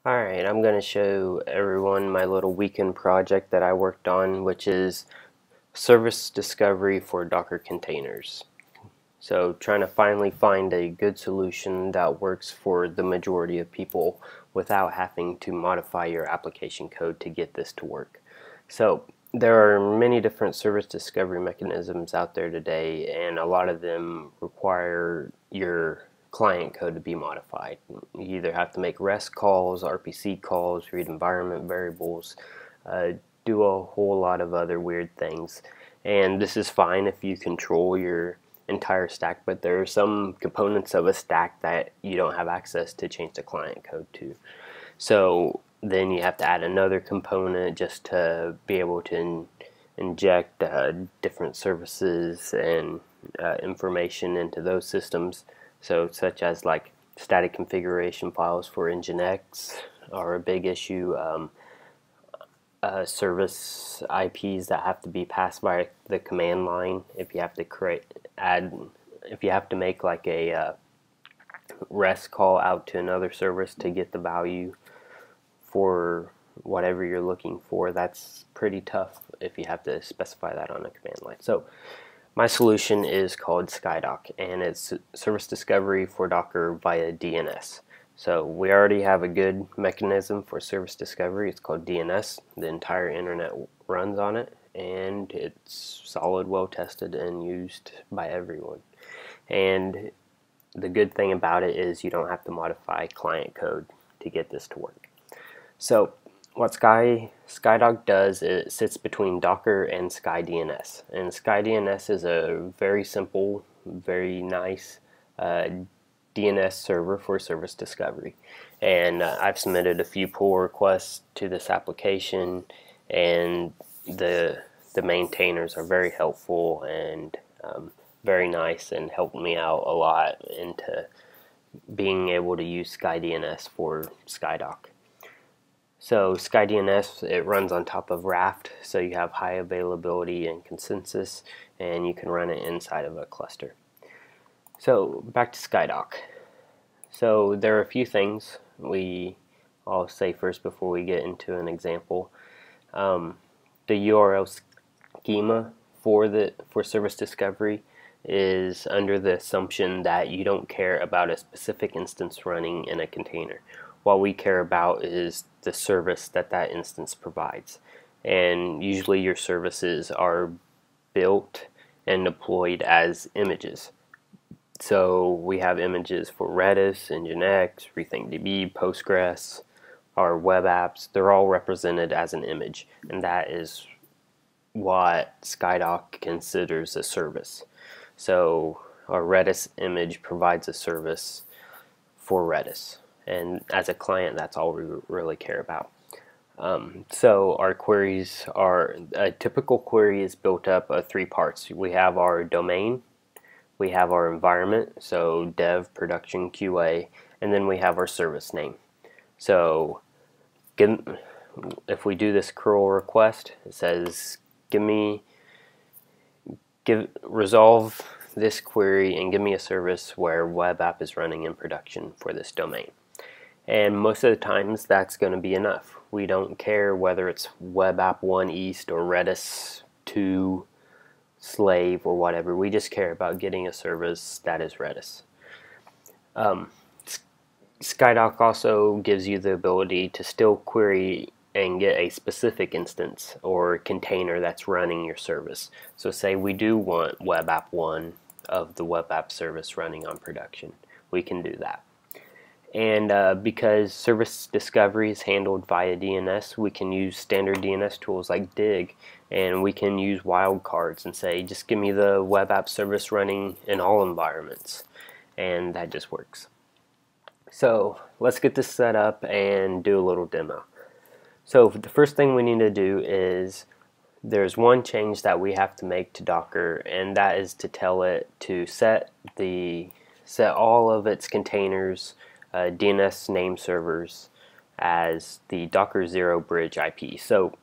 Alright, I'm going to show everyone my little weekend project that I worked on, which is service discovery for Docker containers. So trying to finally find a good solution that works for the majority of people without having to modify your application code to get this to work. So there are many different service discovery mechanisms out there today, and a lot of them require your client code to be modified. You either have to make REST calls, RPC calls, read environment variables, do a whole lot of other weird things. And this is fine if you control your entire stack, but there are some components of a stack that you don't have access to change the client code to. So then you have to add another component just to be able to inject different services and information into those systems. So such as like static configuration files for Nginx are a big issue. Service IPs that have to be passed by the command line. If you have to if you have to make like a REST call out to another service to get the value for whatever you're looking for, that's pretty tough if you have to specify that on a command line. So my solution is called SkyDoc, and it's service discovery for Docker via DNS. So we already have a good mechanism for service discovery. It's called DNS. The entire internet runs on it, and it's solid, well tested, and used by everyone. And the good thing about it is you don't have to modify client code to get this to work. So what SkyDoc does is it sits between Docker and SkyDNS. And SkyDNS is a very simple, very nice DNS server for service discovery. And I've submitted a few pull requests to this application, and the maintainers are very helpful and very nice, and helped me out a lot into being able to use SkyDNS for SkyDoc. So SkyDNS, it runs on top of Raft, so you have high availability and consensus, and you can run it inside of a cluster. So back to SkyDoc. So there are a few things I'll say first before we get into an example. The URL schema for service discovery is under the assumption that you don't care about a specific instance running in a container. What we care about is the service that instance provides. And usually your services are built and deployed as images. So we have images for Redis, Nginx, RethinkDB, Postgres, our web apps. They're all represented as an image, and that is what SkyDoc considers a service. So our Redis image provides a service for Redis, and as a client, that's all we really care about. So our queries are, a typical query is built up of three parts. We have our domain, we have our environment, so dev, production, QA, and then we have our service name. So if we do this curl request, it says resolve this query and give me a service where web app is running in production for this domain. And most of the times that's going to be enough. We don't care whether it's web app 1 east or Redis 2 slave or whatever. We just care about getting a service that is Redis. SkyDoc also gives you the ability to still query and get a specific instance or container that's running your service. So say we do want web app 1 of the web app service running on production. We can do that. And because service discovery is handled via DNS, we can use standard DNS tools like Dig, and we can use wildcards and say, just give me the web app service running in all environments, and that just works. So let's get this set up and do a little demo. So the first thing we need to do is there's one change that we have to make to Docker, and that is to tell it to set all of its containers DNS name servers as the Docker 0 bridge IP. So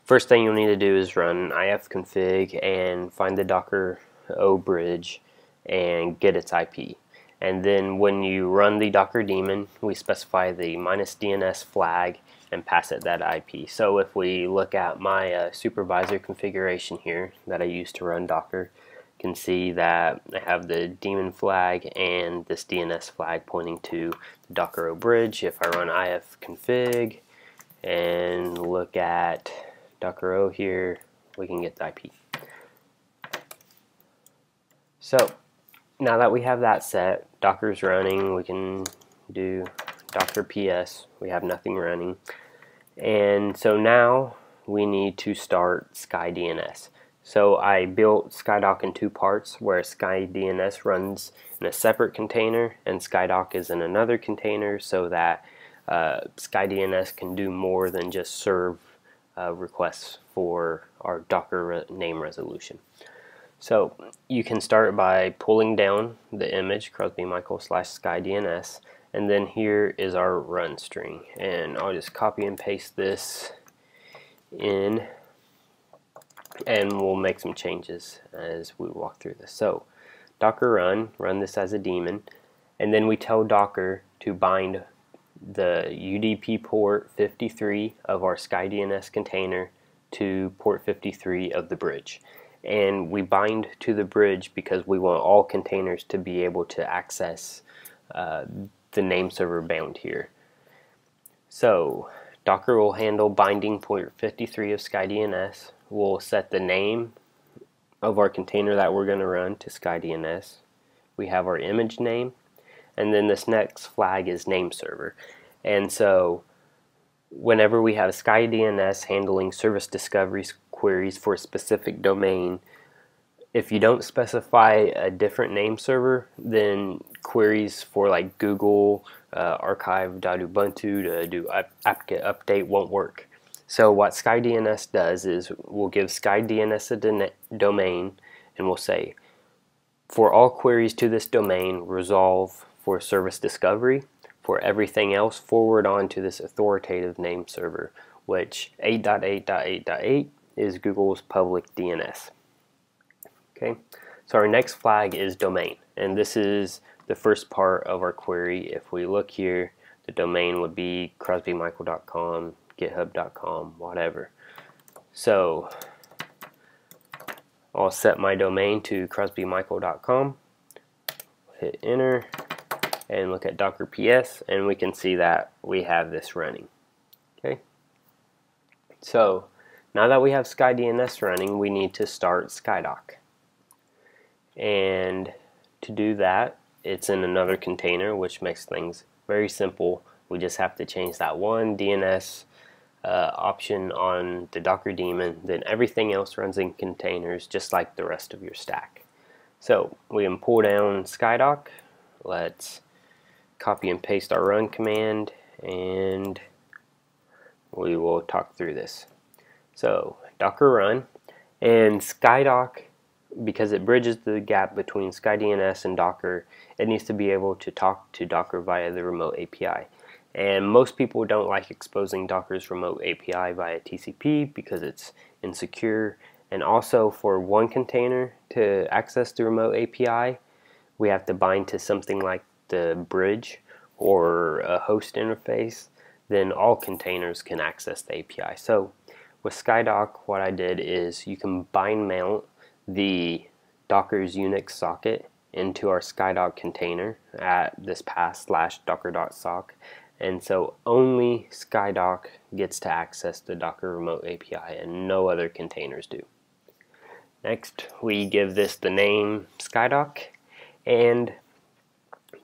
first thing you'll need to do is run ifconfig and find the Docker 0 bridge and get its IP. And then when you run the Docker daemon, we specify the -DNS flag and pass it that IP. So if we look at my supervisor configuration here that I use to run Docker, you can see that I have the daemon flag and this DNS flag pointing to the Docker bridge. If I run ifconfig and look at Docker O here, we can get the IP. So now that we have that set, Docker's running, we can do Docker PS. We have nothing running. And so now we need to start SkyDNS. So I built SkyDoc in two parts, where SkyDNS runs in a separate container and SkyDoc is in another container, so that SkyDNS can do more than just serve requests for our Docker name resolution. So you can start by pulling down the image, Crosby Michael /SkyDNS, and then here is our run string. And I'll just copy and paste this in, and we'll make some changes as we walk through this. So Docker run this as a daemon, and then we tell Docker to bind the UDP port 53 of our SkyDNS container to port 53 of the bridge. And we bind to the bridge because we want all containers to be able to access the name server bound here. So Docker will handle binding port 53 of SkyDNS. We'll set the name of our container that we're going to run to SkyDNS. We have our image name, and then this next flag is name server. And so whenever we have SkyDNS handling service discovery queries for a specific domain, if you don't specify a different name server, then queries for like Google archive.ubuntu to do apt-get update won't work. So what SkyDNS does is we'll give SkyDNS a domain, and we'll say, for all queries to this domain, resolve for service discovery. For everything else, forward on to this authoritative name server, which 8.8.8.8 is Google's public DNS. Okay, so our next flag is domain, and this is the first part of our query. If we look here, the domain would be crosbymichael.com, github.com, whatever. So I'll set my domain to crosbymichael.com, hit enter, and look at Docker PS, and we can see that we have this running. Okay, so now that we have SkyDNS running, we need to start SkyDoc. And to do that, it's in another container, which makes things very simple. We just have to change that one DNS option on the Docker daemon, then everything else runs in containers just like the rest of your stack. So we can pull down SkyDoc. Let's copy and paste our run command, and we will talk through this. So Docker run, and SkyDoc, because it bridges the gap between SkyDNS and Docker, it needs to be able to talk to Docker via the remote API. And most people don't like exposing Docker's remote API via TCP because it's insecure. And also, for one container to access the remote API, we have to bind to something like the bridge or a host interface. Then all containers can access the API. So with SkyDoc, what I did is you can bind mount the Docker's Unix socket into our SkyDoc container at this path /docker.sock, and so only SkyDoc gets to access the Docker remote API and no other containers do. Next, we give this the name SkyDoc, and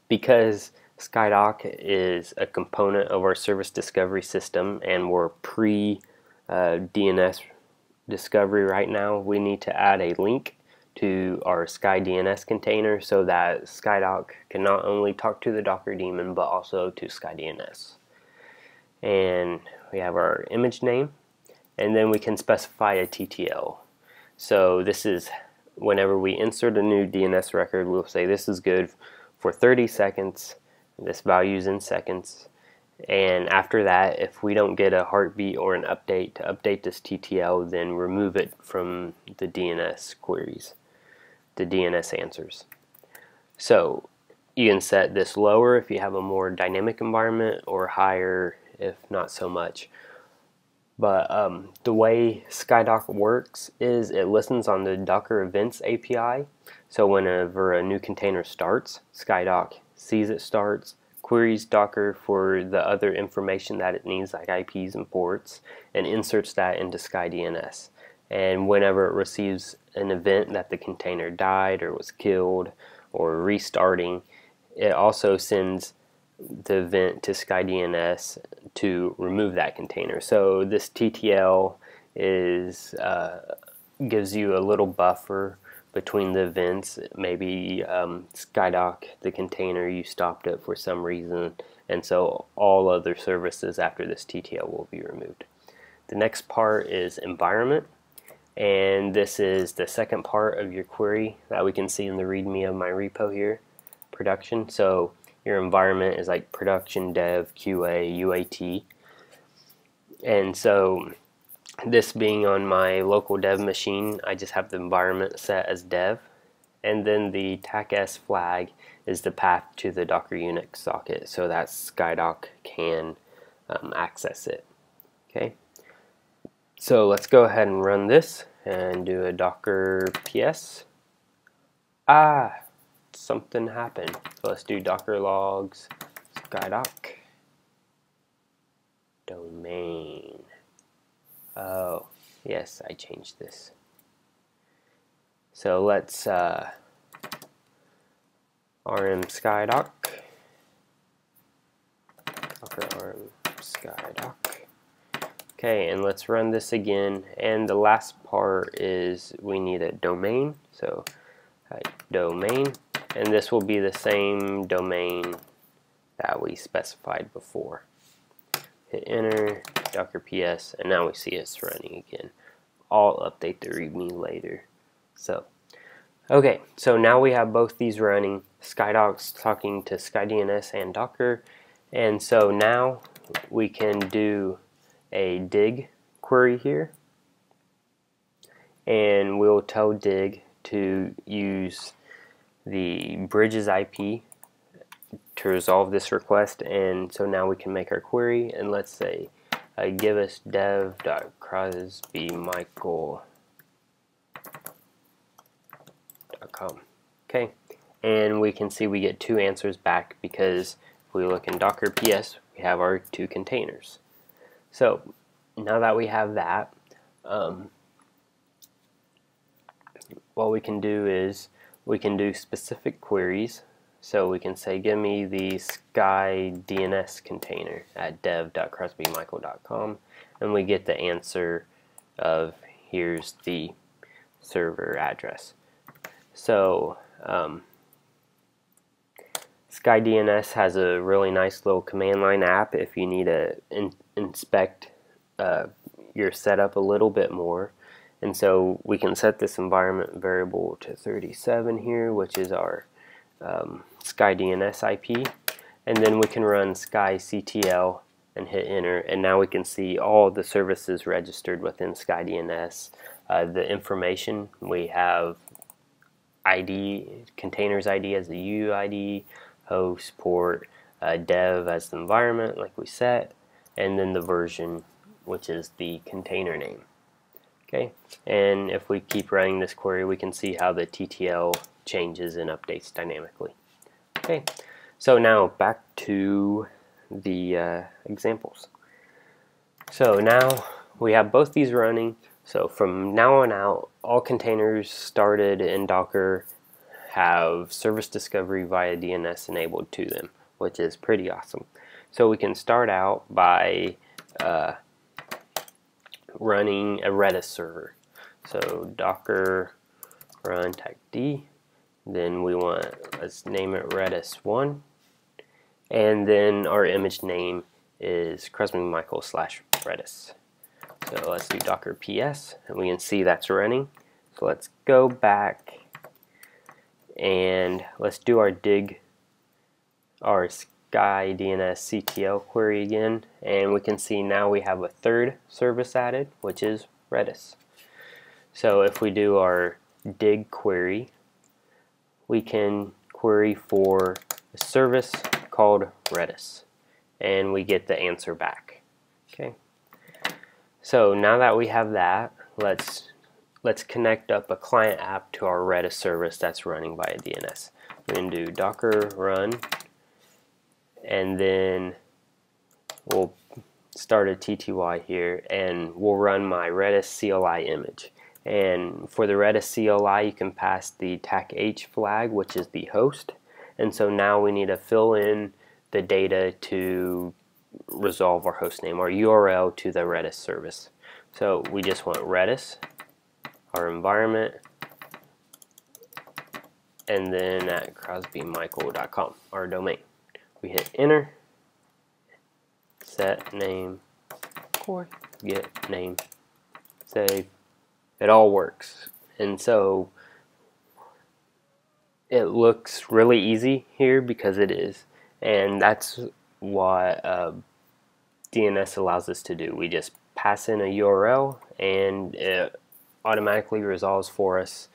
because SkyDoc is a component of our service discovery system and we're pre-DNS discovery right now, we need to add a link to our SkyDNS container so that SkyDoc can not only talk to the Docker daemon but also to SkyDNS. And we have our image name, and then we can specify a TTL. So this is whenever we insert a new DNS record, we'll say this is good for 30 seconds, this value is in seconds, and after that, if we don't get a heartbeat or an update to update this TTL, then remove it from the DNS queries, the DNS answers. So you can set this lower if you have a more dynamic environment, or higher if not so much. But the way SkyDock works is it listens on the Docker Events API. So whenever a new container starts, SkyDock sees it starts, queries Docker for the other information that it needs, like IPs and ports, and inserts that into SkyDNS. And whenever it receives an event that the container died or was killed or restarting, it also sends the event to SkyDNS to remove that container. So this TTL is gives you a little buffer between the events. Maybe SkyDock, the container, you stopped it for some reason, and so all other services after this TTL will be removed. The next part is environment, and this is the second part of your query that we can see in the README of my repo here, production. So your environment is like production, dev, QA, UAT. And so this being on my local dev machine, I just have the environment set as dev. And then the TACS flag is the path to the Docker Unix socket, so that SkyDock can access it. Okay. So let's go ahead and run this and do a Docker PS. Something happened. So let's do Docker logs, SkyDock, domain. Oh, yes, I changed this. So let's rm SkyDock, Docker rm SkyDock. Okay, and let's run this again. And the last part is we need a domain. So domain, and this will be the same domain that we specified before. Hit enter, Docker PS, and now we see it's running again. I'll update the README later. So, okay, so now we have both these running. SkyDock's talking to SkyDNS and Docker, and so now we can do a dig query here, and we'll tell dig to use the bridges IP to resolve this request. And so now we can make our query, and let's say give us dev.crosbymichael.com. Okay, and we can see we get 2 answers back because if we look in Docker PS, we have our 2 containers. So now that we have that, what we can do is we can do specific queries. So we can say, give me the Sky DNS container at dev.crosbymichael.com, and we get the answer of here's the server address. So Sky DNS has a really nice little command line app if you need to inspect your setup a little bit more. And so we can set this environment variable to 37 here, which is our Sky DNS IP, and then we can run skyctl and hit enter, and now we can see all the services registered within Sky DNS. The information, we have ID, containers ID as the UUID, host, port, dev as the environment like we set, and then the version, which is the container name. Okay, and if we keep running this query, we can see how the TTL changes and updates dynamically. Okay, so now back to the examples. So now we have both these running. So from now on out, all containers started in Docker have service discovery via DNS enabled to them, which is pretty awesome. So we can start out by running a Redis server. So Docker run -d, then we want, let's name it Redis1, and then our image name is crosbymichael/Redis. So let's do Docker PS, and we can see that's running. So let's go back and let's do our dig, our Sky DNS CTL query again, and we can see now we have a 3rd service added, which is Redis. So if we do our dig query, we can query for a service called Redis, and we get the answer back. Okay. So now that we have that, let's connect up a client app to our Redis service that's running by a DNS. We're going to do docker run, and then we'll start a TTY here, and we'll run my Redis CLI image. And for the Redis CLI, you can pass the TAC-H flag, which is the host. And so now we need to fill in the data to resolve our host name, our URL to the Redis service. So we just want Redis, our environment, and then at crosbymichael.com, our domain. We hit enter, set name, or get name, save. It all works. And so it looks really easy here because it is. And that's what DNS allows us to do. We just pass in a URL and it automatically resolves for us.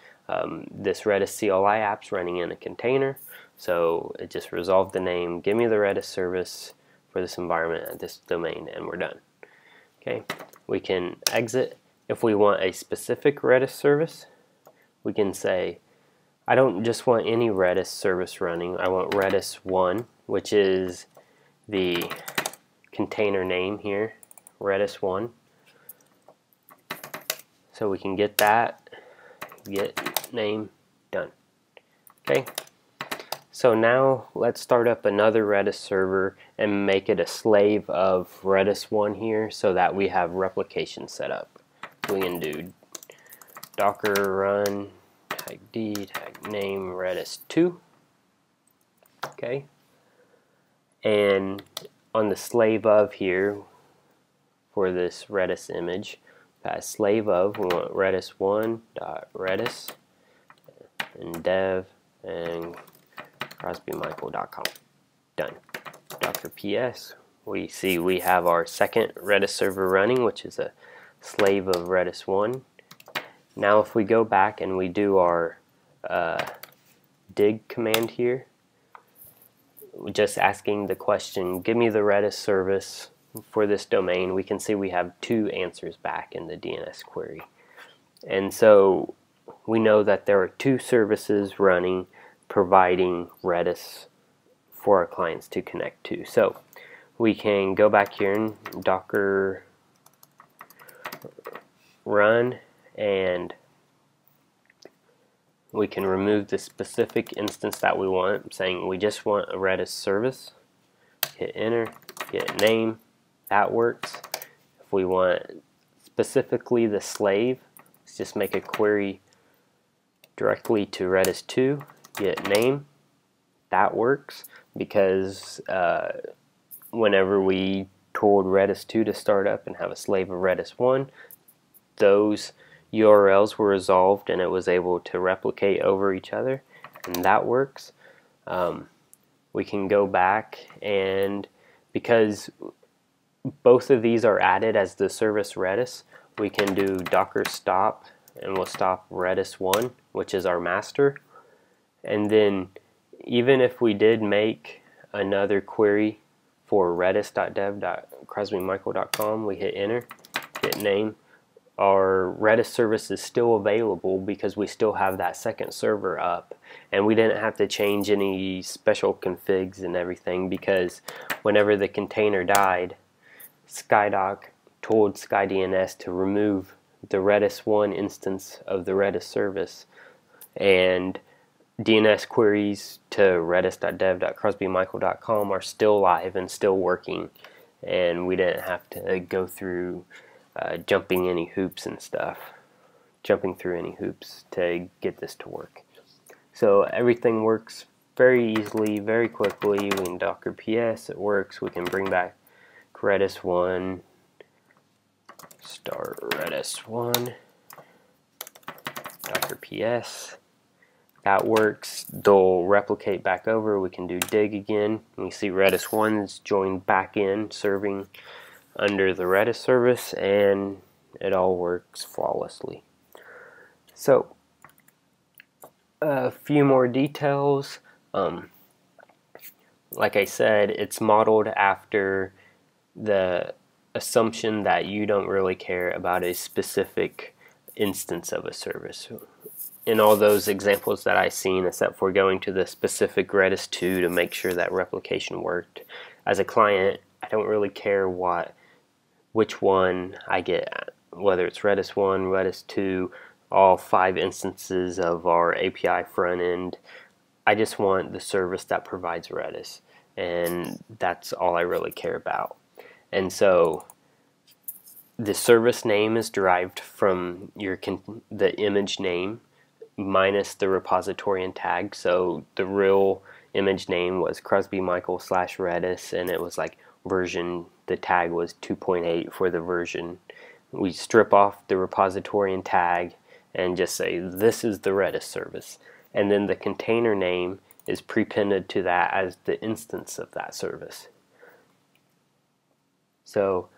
This Redis CLI app's running in a container, so it just resolved the name, give me the Redis service for this environment at this domain, and we're done. Okay, we can exit. If we want a specific Redis service, we can say, I don't just want any Redis service running, I want Redis 1, which is the container name here, Redis 1. So we can get that, get name, done. Okay, so now let's start up another Redis server and make it a slave of Redis 1 here so that we have replication set up. We can do docker run tag d tag name Redis 2. Okay, and on the slave of here for this Redis image, pass slave of, we want redis1.redis and dev and crosbymichael.com. Done. Docker ps, we see we have our second Redis server running, which is a slave of Redis 1. Now if we go back and we do our dig command here, just asking the question, give me the Redis service for this domain, we can see we have 2 answers back in the DNS query. And so we know that there are 2 services running providing Redis for our clients to connect to. So we can go back here and docker run, and we can remove the specific instance that we want, saying we just want a Redis service. Hit enter, get name, that works. If we want specifically the slave, let's just make a query directly to Redis 2, get name, that works, because whenever we told Redis 2 to start up and have a slave of Redis 1, those URLs were resolved and it was able to replicate over each other, and that works. We can go back, and because both of these are added as the service Redis, we can do docker stop, and we'll stop Redis 1, which is our master. And then even if we did make another query for redis.dev.crosbymichael.com, we hit enter, hit name, our Redis service is still available because we still have that second server up, and we didn't have to change any special configs and everything, because whenever the container died, Skydoc told SkyDNS to remove the Redis 1 instance of the Redis service, and DNS queries to redis.dev.crosbymichael.com are still live and still working, and we didn't have to go through jumping any hoops and stuff, jumping through any hoops to get this to work. So everything works very easily, very quickly. We can docker ps, it works. We can bring back Redis 1, start Redis 1, docker ps, that works. They'll replicate back over. We can do dig again. We see Redis 1 is joined back in, serving under the Redis service, and it all works flawlessly. So a few more details. like I said, it's modeled after the assumption that you don't really care about a specific instance of a service. In all those examples that I've seen, except for going to the specific Redis 2 to make sure that replication worked, as a client, I don't really care which one I get, whether it's Redis 1, Redis 2, all 5 instances of our API front end. I just want the service that provides Redis, and that's all I really care about. And so the service name is derived from the image name minus the repository and tag. So the real image name was Crosby Michael /Redis, and it was like version, the tag was 2.8 for the version. We strip off the repository and tag and just say this is the Redis service, and then the container name is prepended to that as the instance of that service. So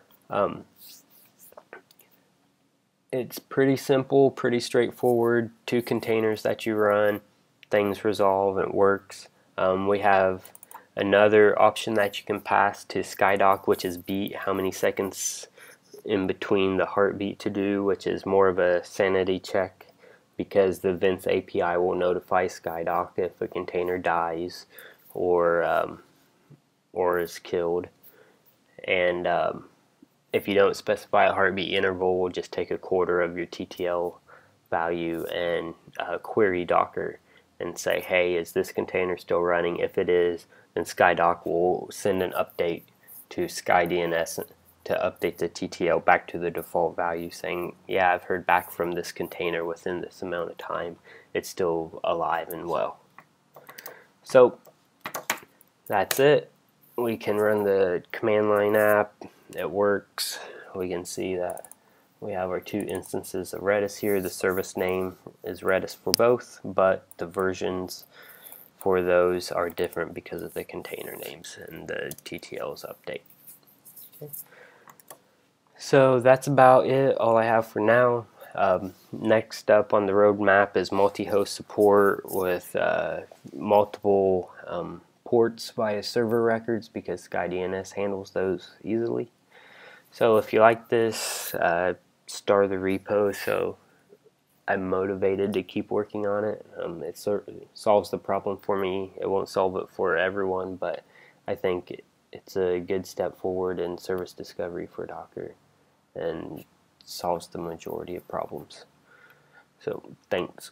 it's pretty simple, pretty straightforward. 2 containers that you run, things resolve, and it works. We have another option that you can pass to SkyDoc, which is beat, how many seconds in between the heartbeat to do, which is more of a sanity check, because the Events API will notify SkyDoc if a container dies or is killed. And if you don't specify a heartbeat interval, we'll just take a quarter of your TTL value and query Docker and say, hey, is this container still running? If it is, then SkyDoc will send an update to SkyDNS to update the TTL back to the default value, saying, yeah, I've heard back from this container within this amount of time. It's still alive and well. So that's it. We can run the command line app. It works. We can see that we have our 2 instances of Redis here. The service name is Redis for both, but the versions for those are different because of the container names and the TTL's update. Okay. So that's about it, all I have for now. Next up on the roadmap is multi-host support with multiple ports via server records, because SkyDNS handles those easily. So if you like this, star the repo so I'm motivated to keep working on it. It certainly solves the problem for me. It won't solve it for everyone, but I think it's a good step forward in service discovery for Docker and solves the majority of problems. So thanks.